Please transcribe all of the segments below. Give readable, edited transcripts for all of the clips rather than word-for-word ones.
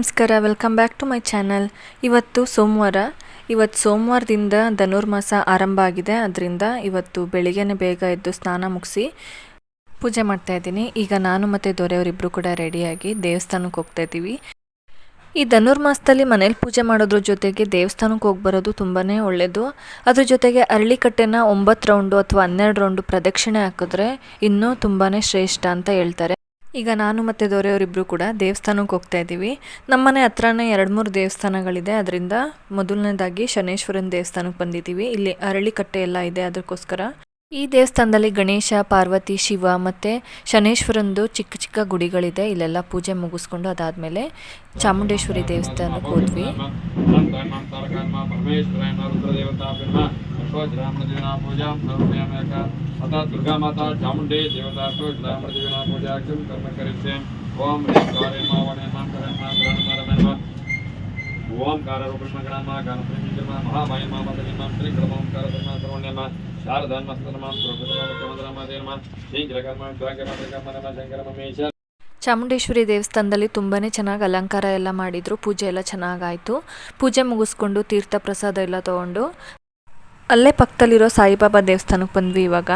ನಮಸ್ಕಾರ, welcome back to my channel. ಇವತ್ತು ಸೋಮವಾರದಿಂದ ಧನುರ್ಮಾಸ ಆರಂಭ ಆಗಿದೆ. ಅದರಿಂದ ಇವತ್ತು ಬೆಳಿಗ್ಗೆನೇ ಬೇಗ ಎದ್ದು ಸ್ನಾನ ಮುಗಿಸಿ ಪೂಜೆ ಮಾಡ್ತಾ ಇದ್ದೀನಿ. ಈಗ ನಾನು ಮತ್ತು ದೊರೆಯವರಿಬ್ಬರು ಕೂಡ ರೆಡಿಯಾಗಿ ದೇವಸ್ಥಾನಕ್ಕೆ ಹೋಗ್ತಾ ಇದ್ದೀವಿ. ಈ ಧನುರ್ಮಾಸದಲ್ಲಿ ಮನೇಲಿ ಪೂಜೆ ಮಾಡೋದ್ರ ಜೊತೆಗೆ ದೇವಸ್ಥಾನಕ್ಕೆ ಹೋಗಿ ಬರೋದು ತುಂಬಾ ಒಳ್ಳೆಯದು. ಅದ್ರ ಜೊತೆಗೆ ಅರಳಿಕಟ್ಟೆನ 9 ರೌಂಡು ಅಥವಾ 12 ರೌಂಡು ಪ್ರದಕ್ಷಿಣೆ ಹಾಕಿದ್ರೆ ಇನ್ನೂ ತುಂಬಾ ಶ್ರೇಷ್ಠ ಅಂತ ಹೇಳ್ತಾರೆ. ಈಗ ನಾನು ಮತ್ತು ದೊರೆಯವರಿಬ್ಬರು ಕೂಡ ದೇವಸ್ಥಾನಕ್ಕೆ ಹೋಗ್ತಾ ಇದ್ದೀವಿ. ನಮ್ಮನೆ ಹತ್ರನೇ 2-3 ದೇವಸ್ಥಾನಗಳಿದೆ. ಅದರಿಂದ ಮೊದಲನೇದಾಗಿ ಶನೇಶ್ವರನ ದೇವಸ್ಥಾನಕ್ಕೆ ಬಂದಿದ್ದೀವಿ. ಇಲ್ಲಿ ಅರಳಿಕಟ್ಟೆ ಎಲ್ಲ ಇದೆ, ಅದಕ್ಕೋಸ್ಕರ. ಈ ದೇವಸ್ಥಾನದಲ್ಲಿ ಗಣೇಶ, ಪಾರ್ವತಿ, ಶಿವ ಮತ್ತು ಶನೇಶ್ವರಂದು ಚಿಕ್ಕ ಚಿಕ್ಕ ಗುಡಿಗಳಿದೆ. ಇಲ್ಲೆಲ್ಲ ಪೂಜೆ ಮುಗಿಸ್ಕೊಂಡು ಅದಾದಮೇಲೆ ಚಾಮುಂಡೇಶ್ವರಿ ದೇವಸ್ಥಾನಕ್ಕೆ ಹೋದ್ವಿ. दुर्गा माता चामुंडे देवता को देवीना पूजा कर्म करिष्ये ओम ओम काररूपणगणमा गणपतिमा महामायमा मदनिमा श्रीक्रमोंकार सर्वण्यमा शारदान्मस्तनमा प्रभुतमा शीघ्रकर्म ದ್ವಾಗಮತಕರ್ಮ ಶಂಕರಮಮೇಶ. ಚಾಮುಂಡೇಶ್ವರಿ ದೇವಸ್ಥಾನದಲ್ಲಿ ತುಂಬಾ ಚೆನ್ನಾಗಿ ಅಲಂಕಾರ ಎಲ್ಲ ಮಾಡಿದರು. ಪೂಜೆ ಎಲ್ಲ ಚೆನ್ನಾಗಾಯಿತು. ಪೂಜೆ ಮುಗಿಸ್ಕೊಂಡು ತೀರ್ಥ ಪ್ರಸಾದ ಎಲ್ಲ ತೊಗೊಂಡು ಅಲ್ಲೇ ಪಕ್ಕದಲ್ಲಿರೋ ಸಾಯಿಬಾಬಾ ದೇವಸ್ಥಾನಕ್ಕೆ ಬಂದ್ವಿ. ಇವಾಗ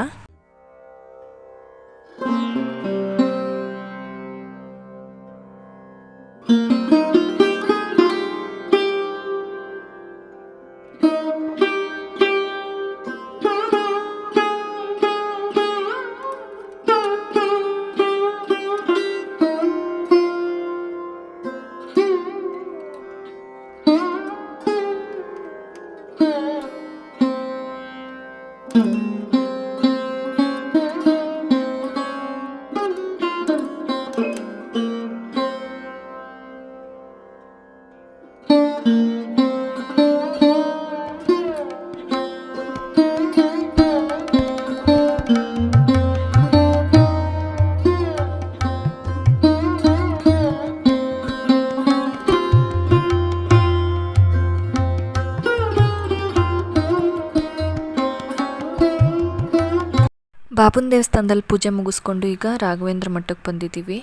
ಬಾಬುನ ದೇವಸ್ಥಾನದಲ್ಲಿ ಪೂಜೆ ಮುಗಿಸ್ಕೊಂಡು ಈಗ ರಾಘವೇಂದ್ರ ಮಠಕ್ಕೆ ಬಂದಿದ್ದೀವಿ.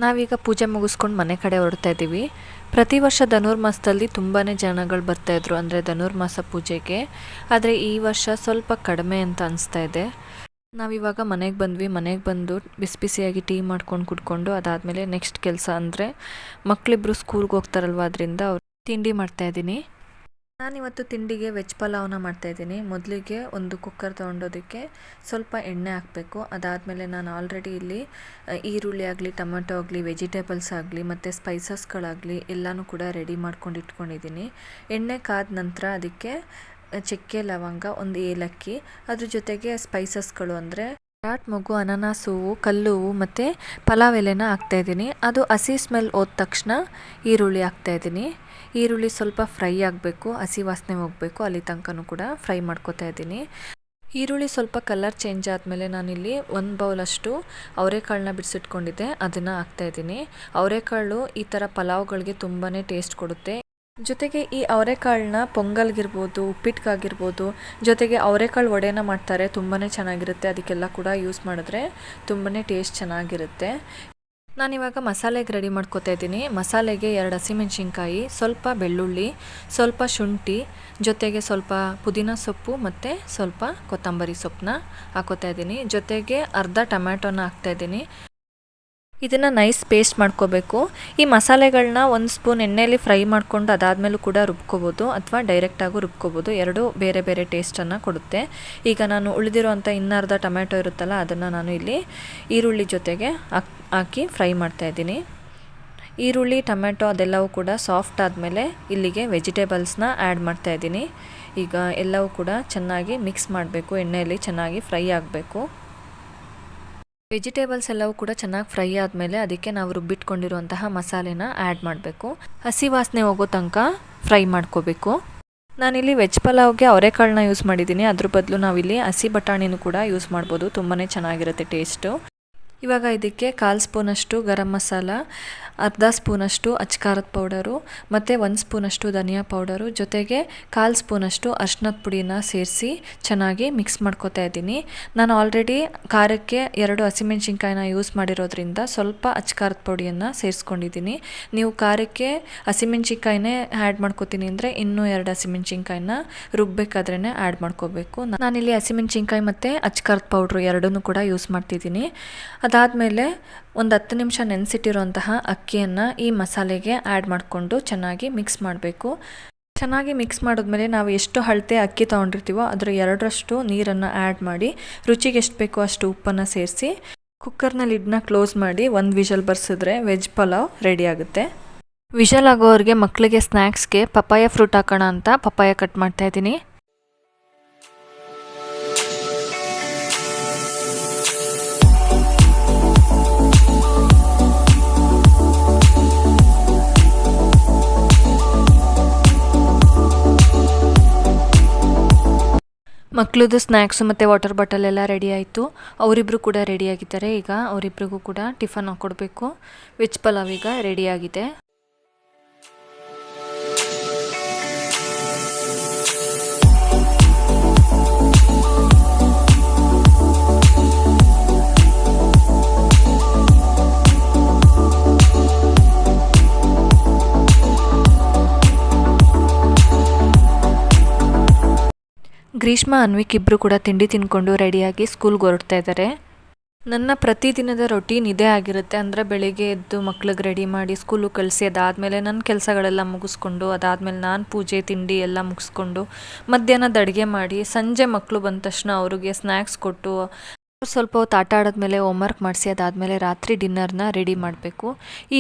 ನಾವೀಗ ಪೂಜೆ ಮುಗಿಸ್ಕೊಂಡು ಮನೆ ಕಡೆ ಹೊರಡ್ತಾ ಇದ್ದೀವಿ. ಪ್ರತಿ ವರ್ಷ ಧನುರ್ಮಾಸದಲ್ಲಿ ತುಂಬಾ ಜನಗಳು ಬರ್ತಾಯಿದ್ರು, ಅಂದರೆ ಧನುರ್ಮಾಸ ಪೂಜೆಗೆ. ಆದರೆ ಈ ವರ್ಷ ಸ್ವಲ್ಪ ಕಡಿಮೆ ಅಂತ ಅನಿಸ್ತಾ ಇದೆ. ನಾವಿವಾಗ ಮನೆಗೆ ಬಂದ್ವಿ. ಮನೆಗೆ ಬಂದು ಬಿಸಿ ಬಿಸಿಯಾಗಿ ಟೀ ಮಾಡ್ಕೊಂಡು ಕುಡ್ಕೊಂಡು ಅದಾದಮೇಲೆ ನೆಕ್ಸ್ಟ್ ಕೆಲಸ ಅಂದರೆ ಮಕ್ಕಳಿಬ್ರು ಸ್ಕೂಲ್ಗೆ ಹೋಗ್ತಾರಲ್ವ, ಅದರಿಂದ ಅವ್ರು ತಿಂಡಿ ಮಾಡ್ತಾಯಿದ್ದೀನಿ. ನಾನಿವತ್ತು ತಿಂಡಿಗೆ ವೆಜ್ ಪಲಾವ್ನ ಮಾಡ್ತಾಯಿದ್ದೀನಿ. ಮೊದಲಿಗೆ ಒಂದು ಕುಕ್ಕರ್ ತೊಗೊಂಡೋದಕ್ಕೆ ಸ್ವಲ್ಪ ಎಣ್ಣೆ ಹಾಕಬೇಕು. ಅದಾದಮೇಲೆ ನಾನು ಆಲ್ರೆಡಿ ಇಲ್ಲಿ ಈರುಳ್ಳಿ ಆಗಲಿ, ಟೊಮೆಟೊ ಆಗಲಿ, ವೆಜಿಟೇಬಲ್ಸ್ ಆಗಲಿ ಮತ್ತು ಸ್ಪೈಸಸ್ಗಳಾಗಲಿ ಎಲ್ಲನೂ ಕೂಡ ರೆಡಿ ಮಾಡ್ಕೊಂಡು ಇಟ್ಕೊಂಡಿದ್ದೀನಿ. ಎಣ್ಣೆ ಕಾದ ನಂತರ ಅದಕ್ಕೆ ಚಕ್ಕೆ, ಲವಂಗ, ಒಂದು ಏಲಕ್ಕಿ, ಅದ್ರ ಜೊತೆಗೆ ಸ್ಪೈಸಸ್ಗಳು ಅಂದರೆ ಚಾಟ್ ಮೊಗ್ಗು, ಅನಾನಸ್ ಹೂವು, ಕಲ್ಲು ಹೂವು ಮತ್ತು ಪಲಾವ್ ಎಲೆನ ಹಾಕ್ತಾಯಿದ್ದೀನಿ. ಅದು ಹಸಿ ಸ್ಮೆಲ್ ಹೋದ ತಕ್ಷಣ ಈರುಳ್ಳಿ ಹಾಕ್ತಾಯಿದ್ದೀನಿ. ಈರುಳ್ಳಿ ಸ್ವಲ್ಪ ಫ್ರೈ ಆಗಬೇಕು, ಹಸಿ ವಾಸನೆ ಹೋಗಬೇಕು, ಅಲ್ಲಿ ತನಕನೂ ಕೂಡ ಫ್ರೈ ಮಾಡ್ಕೊತಾ ಇದ್ದೀನಿ. ಈರುಳ್ಳಿ ಸ್ವಲ್ಪ ಕಲರ್ ಚೇಂಜ್ ಆದಮೇಲೆ ನಾನಿಲ್ಲಿ 1 ಬೌಲಷ್ಟು ಅವರೆಕಾಳನ್ನ ಬಿಡಿಸಿಟ್ಕೊಂಡಿದ್ದೆ, ಅದನ್ನು ಹಾಕ್ತಾಯಿದ್ದೀನಿ. ಅವರೆಕಾಳು ಈ ಥರ ಪಲಾವ್ಗಳಿಗೆ ತುಂಬಾ ಟೇಸ್ಟ್ ಕೊಡುತ್ತೆ. ಜೊತೆಗೆ ಈ ಅವರೆಕಾಳನ್ನ ಪೊಂಗಲ್ಗಿರ್ಬೋದು, ಉಪ್ಪಿಟ್ಟಿಗಾಗಿರ್ಬೋದು, ಜೊತೆಗೆ ಅವರೆಕಾಳು ವಡೆನ ಮಾಡ್ತಾರೆ, ತುಂಬಾ ಚೆನ್ನಾಗಿರುತ್ತೆ. ಅದಕ್ಕೆಲ್ಲ ಕೂಡ ಯೂಸ್ ಮಾಡಿದ್ರೆ ತುಂಬಾ ಟೇಸ್ಟ್ ಚೆನ್ನಾಗಿರುತ್ತೆ. ನಾನಿವಾಗ ಮಸಾಲೆಗೆ ರೆಡಿ ಮಾಡ್ಕೊತಾ ಇದ್ದೀನಿ. ಮಸಾಲೆಗೆ 2 ಹಸಿಮೆಣಸಿನ್ಕಾಯಿ, ಸ್ವಲ್ಪ ಬೆಳ್ಳುಳ್ಳಿ, ಸ್ವಲ್ಪ ಶುಂಠಿ, ಜೊತೆಗೆ ಸ್ವಲ್ಪ ಪುದೀನ ಸೊಪ್ಪು ಮತ್ತು ಸ್ವಲ್ಪ ಕೊತ್ತಂಬರಿ ಸೊಪ್ಪನ್ನ ಹಾಕೋತಾ ಇದ್ದೀನಿ. ಜೊತೆಗೆ ಅರ್ಧ ಟೊಮ್ಯಾಟೊನ ಹಾಕ್ತಾಯಿದ್ದೀನಿ. ಇದನ್ನು ನೈಸ್ ಪೇಸ್ಟ್ ಮಾಡ್ಕೋಬೇಕು. ಈ ಮಸಾಲೆಗಳನ್ನ 1 ಸ್ಪೂನ್ ಎಣ್ಣೆಯಲ್ಲಿ ಫ್ರೈ ಮಾಡ್ಕೊಂಡು ಅದಾದಮೇಲೂ ಕೂಡ ರುಬ್ಕೋಬೋದು, ಅಥವಾ ಡೈರೆಕ್ಟಾಗೂ ರುಬ್ಕೋಬೋದು. ಎರಡೂ ಬೇರೆ ಬೇರೆ ಟೇಸ್ಟನ್ನು ಕೊಡುತ್ತೆ. ಈಗ ನಾನು ಉಳಿದಿರೋಂಥ ಇನ್ನರ್ಧ ಟೊಮ್ಯಾಟೊ ಇರುತ್ತಲ್ಲ, ಅದನ್ನು ನಾನು ಇಲ್ಲಿ ಈರುಳ್ಳಿ ಜೊತೆಗೆ ಹಾಕಿ ಫ್ರೈ ಮಾಡ್ತಾಯಿದ್ದೀನಿ. ಈರುಳ್ಳಿ, ಟೊಮೆಟೊ ಅದೆಲ್ಲವೂ ಕೂಡ ಸಾಫ್ಟ್ ಆದಮೇಲೆ ಇಲ್ಲಿಗೆ ವೆಜಿಟೇಬಲ್ಸ್ನ ಆ್ಯಡ್ ಮಾಡ್ತಾಯಿದ್ದೀನಿ. ಈಗ ಎಲ್ಲವೂ ಕೂಡ ಚೆನ್ನಾಗಿ ಮಿಕ್ಸ್ ಮಾಡಬೇಕು, ಎಣ್ಣೆಯಲ್ಲಿ ಚೆನ್ನಾಗಿ ಫ್ರೈ ಆಗಬೇಕು. ವೆಜಿಟೇಬಲ್ಸ್ ಎಲ್ಲವೂ ಕೂಡ ಚೆನ್ನಾಗಿ ಫ್ರೈ ಆದಮೇಲೆ ಅದಕ್ಕೆ ನಾವು ರುಬ್ಬಿಟ್ಕೊಂಡಿರುವಂತಹ ಮಸಾಲೆನ ಆ್ಯಡ್ ಮಾಡಬೇಕು. ಹಸಿ ವಾಸನೆ ಹೋಗೋ ತನಕ ಫ್ರೈ ಮಾಡ್ಕೋಬೇಕು. ನಾನಿಲ್ಲಿ ವೆಜ್ ಪಲಾವ್ಗೆ ಅವರೆಕಾಳನ್ನ ಯೂಸ್ ಮಾಡಿದ್ದೀನಿ. ಅದ್ರ ಬದಲು ನಾವಿಲ್ಲಿ ಹಸಿ ಬಟಾಣಿನೂ ಕೂಡ ಯೂಸ್ ಮಾಡ್ಬೋದು. ತುಂಬಾ ಚೆನ್ನಾಗಿರುತ್ತೆ ಟೇಸ್ಟು. ಇವಾಗ ಇದಕ್ಕೆ 1/4 ಸ್ಪೂನಷ್ಟು ಗರಂ ಮಸಾಲ, ಅರ್ಧ ಸ್ಪೂನಷ್ಟು ಅಚ್ಕಾರದ ಪೌಡರು ಮತ್ತು 1 ಸ್ಪೂನಷ್ಟು ಧನಿಯಾ ಪೌಡರು, ಜೊತೆಗೆ 1/4 ಸ್ಪೂನಷ್ಟು ಅರ್ಶಿನದ ಪುಡಿನ ಸೇರಿಸಿ ಚೆನ್ನಾಗಿ ಮಿಕ್ಸ್ ಮಾಡ್ಕೊತಾ ಇದ್ದೀನಿ. ನಾನು ಆಲ್ರೆಡಿ ಖಾರಕ್ಕೆ 2 ಹಸಿಮೆಣ್ಸಿನ್ಕಾಯಿನ ಯೂಸ್ ಮಾಡಿರೋದ್ರಿಂದ ಸ್ವಲ್ಪ ಅಚ್ಕಾರದ ಪುಡಿಯನ್ನು ಸೇರಿಸ್ಕೊಂಡಿದ್ದೀನಿ. ನೀವು ಖಾರಕ್ಕೆ ಹಸಿಮೆಣ್ಸಿನ್ಕಾಯಿನೇ ಆ್ಯಡ್ ಮಾಡ್ಕೋತೀನಿ ಅಂದರೆ ಇನ್ನೂ 2 ಹಸಿಮೆಣ್ಸಿನ್ಕಾಯಿನ ರುಬ್ಬೇಕಾದ್ರೇ ಆ್ಯಡ್ ಮಾಡ್ಕೋಬೇಕು. ನಾನಿಲ್ಲಿ ಹಸಿಮೆಣ್ಸಿನ್ಕಾಯಿ ಮತ್ತು ಅಚ್ಕಾರದ ಪೌಡ್ರು ಎರಡನ್ನೂ ಕೂಡ ಯೂಸ್ ಮಾಡ್ತಿದ್ದೀನಿ. ಅದಾದಮೇಲೆ ಒಂದು 10 ನಿಮಿಷ ನೆನೆಸಿಟ್ಟಿರೋಂತಹ ಅಕ್ಕಿಯನ್ನು ಈ ಮಸಾಲೆಗೆ ಆ್ಯಡ್ ಮಾಡಿಕೊಂಡು ಚೆನ್ನಾಗಿ ಮಿಕ್ಸ್ ಮಾಡಬೇಕು. ಚೆನ್ನಾಗಿ ಮಿಕ್ಸ್ ಮಾಡಿದ್ಮೇಲೆ ನಾವು ಎಷ್ಟು ಅಳತೆ ಅಕ್ಕಿ ತೊಗೊಂಡಿರ್ತೀವೋ ಅದರ 2ರಷ್ಟು ನೀರನ್ನು ಆ್ಯಡ್ ಮಾಡಿ ರುಚಿಗೆ ಎಷ್ಟು ಬೇಕೋ ಅಷ್ಟು ಉಪ್ಪನ್ನು ಸೇರಿಸಿ ಕುಕ್ಕರ್ನ ಲಿಡ್ನ ಕ್ಲೋಸ್ ಮಾಡಿ 1 ವಿಷಲ್ ಬರ್ಸಿದ್ರೆ ವೆಜ್ ಪಲಾವ್ ರೆಡಿ ಆಗುತ್ತೆ. ವಿಷಲ್ ಆಗೋರಿಗೆ ಮಕ್ಕಳಿಗೆ ಸ್ನ್ಯಾಕ್ಸ್ಗೆ ಪಪಾಯ ಫ್ರೂಟ್ ಹಾಕೋಣ ಅಂತ ಪಪಾಯ ಕಟ್ ಮಾಡ್ತಾಯಿದ್ದೀನಿ. ಮಕ್ಕಳದ್ದು ಸ್ನ್ಯಾಕ್ಸು ಮತ್ತು ವಾಟರ್ ಬಾಟಲ್ ಎಲ್ಲ ರೆಡಿ ಆಯಿತು. ಅವರಿಬ್ಬರು ಕೂಡ ರೆಡಿಯಾಗಿದ್ದಾರೆ. ಈಗ ಅವರಿಬ್ರಿಗೂ ಕೂಡ ಟಿಫನ್ ಹಾಕ್ಕೊಡ್ಬೇಕು. ವೆಜ್ ಪಲಾವ್ ಈಗ ರೆಡಿಯಾಗಿದೆ. ಗ್ರೀಷ್ಮ, ಅನ್ವಿಕ್ ಇಬ್ಬರು ಕೂಡ ತಿಂಡಿ ತಿನ್ಕೊಂಡು ರೆಡಿಯಾಗಿ ಸ್ಕೂಲ್ಗೆ ಹೊರಡ್ತಾ ಇದ್ದಾರೆ. ನನ್ನ ಪ್ರತಿದಿನದ ರೊಟೀನ್ ಇದೇ ಆಗಿರುತ್ತೆ. ಅಂದರೆ ಬೆಳಿಗ್ಗೆ ಎದ್ದು ಮಕ್ಳಿಗೆ ರೆಡಿ ಮಾಡಿ ಸ್ಕೂಲಿಗೆ ಕಳಿಸಿ ಅದಾದಮೇಲೆ ನನ್ನ ಕೆಲಸಗಳೆಲ್ಲ ಮುಗಿಸ್ಕೊಂಡು ಅದಾದಮೇಲೆ ನಾನು ಪೂಜೆ ತಿಂಡಿ ಎಲ್ಲ ಮುಗಿಸ್ಕೊಂಡು ಮಧ್ಯಾಹ್ನದ ಅಡುಗೆ ಮಾಡಿ ಸಂಜೆ ಮಕ್ಕಳು ಬಂದ ತಕ್ಷಣ ಅವ್ರಿಗೆ ಸ್ನ್ಯಾಕ್ಸ್ ಕೊಟ್ಟು ಸ್ವಲ್ಪ ಹೊತ್ತು ಆಟ ಆಡಿದ್ಮೇಲೆ ಹೋಮ್ವರ್ಕ್ ಮಾಡಿಸಿ ಅದಾದಮೇಲೆ ರಾತ್ರಿ ಡಿನ್ನರ್ನ ರೆಡಿ ಮಾಡಬೇಕು.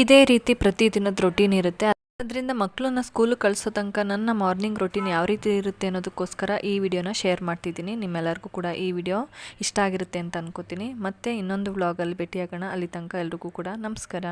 ಇದೇ ರೀತಿ ಪ್ರತಿದಿನದ ರೊಟೀನ್ ಇರುತ್ತೆ. ಅದರಿಂದ ಮಕ್ಕಳನ್ನ ಸ್ಕೂಲಿಗೆ ಕಳಿಸೋ ತನಕ ನನ್ನ ಮಾರ್ನಿಂಗ್ ರೊಟೀನ್ ಯಾವ ರೀತಿ ಇರುತ್ತೆ ಅನ್ನೋದಕ್ಕೋಸ್ಕರ ಈ ವಿಡಿಯೋನ ಶೇರ್ ಮಾಡ್ತಿದ್ದೀನಿ. ನಿಮ್ಮೆಲ್ಲರಿಗೂ ಕೂಡ ಈ ವಿಡಿಯೋ ಇಷ್ಟ ಆಗಿರುತ್ತೆ ಅಂತ ಅನ್ಕೋತೀನಿ. ಮತ್ತೆ ಇನ್ನೊಂದು ವ್ಲಾಗಲ್ಲಿ ಭೇಟಿಯಾಗೋಣ. ಅಲ್ಲಿ ತನಕ ಎಲ್ರಿಗೂ ಕೂಡ ನಮಸ್ಕಾರ.